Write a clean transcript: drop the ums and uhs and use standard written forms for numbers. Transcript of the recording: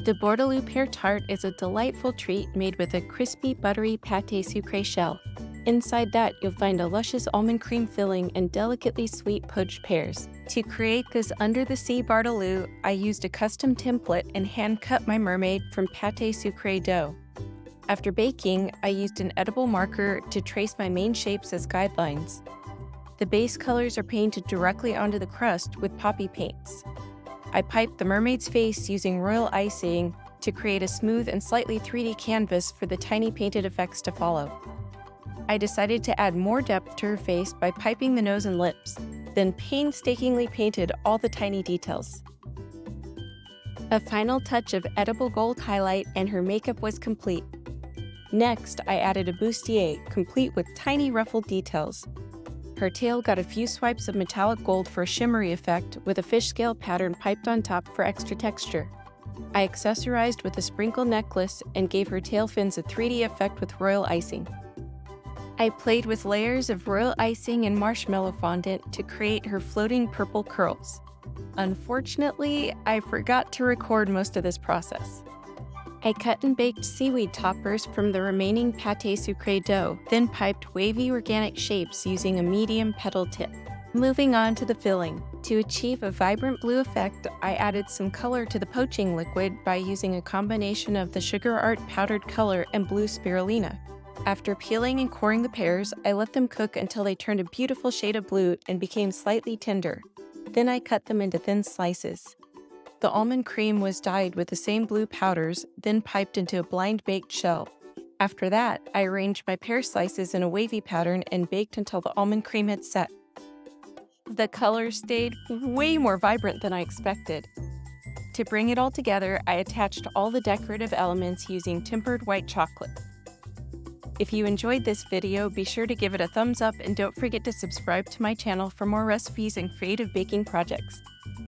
The Bordaloo pear tart is a delightful treat made with a crispy, buttery pâté sucré shell. Inside that, you'll find a luscious almond cream filling and delicately sweet poached pears. To create this under-the-sea Bordaloo, I used a custom template and hand-cut my mermaid from pâté sucré dough. After baking, I used an edible marker to trace my main shapes as guidelines. The base colors are painted directly onto the crust with poppy paints. I piped the mermaid's face using royal icing to create a smooth and slightly 3D canvas for the tiny painted effects to follow. I decided to add more depth to her face by piping the nose and lips, then painstakingly painted all the tiny details. A final touch of edible gold highlight and her makeup was complete. Next, I added a bustier, complete with tiny ruffled details. Her tail got a few swipes of metallic gold for a shimmery effect, with a fish scale pattern piped on top for extra texture. I accessorized with a sprinkle necklace and gave her tail fins a 3D effect with royal icing. I played with layers of royal icing and marshmallow fondant to create her floating purple curls. Unfortunately, I forgot to record most of this process. I cut and baked seaweed toppers from the remaining pâté sucré dough, then piped wavy organic shapes using a medium petal tip. Moving on to the filling. To achieve a vibrant blue effect, I added some color to the poaching liquid by using a combination of the Sugar Art powdered color and blue spirulina. After peeling and coring the pears, I let them cook until they turned a beautiful shade of blue and became slightly tender. Then I cut them into thin slices. The almond cream was dyed with the same blue powders, then piped into a blind-baked shell. After that, I arranged my pear slices in a wavy pattern and baked until the almond cream had set. The colors stayed way more vibrant than I expected. To bring it all together, I attached all the decorative elements using tempered white chocolate. If you enjoyed this video, be sure to give it a thumbs up and don't forget to subscribe to my channel for more recipes and creative baking projects.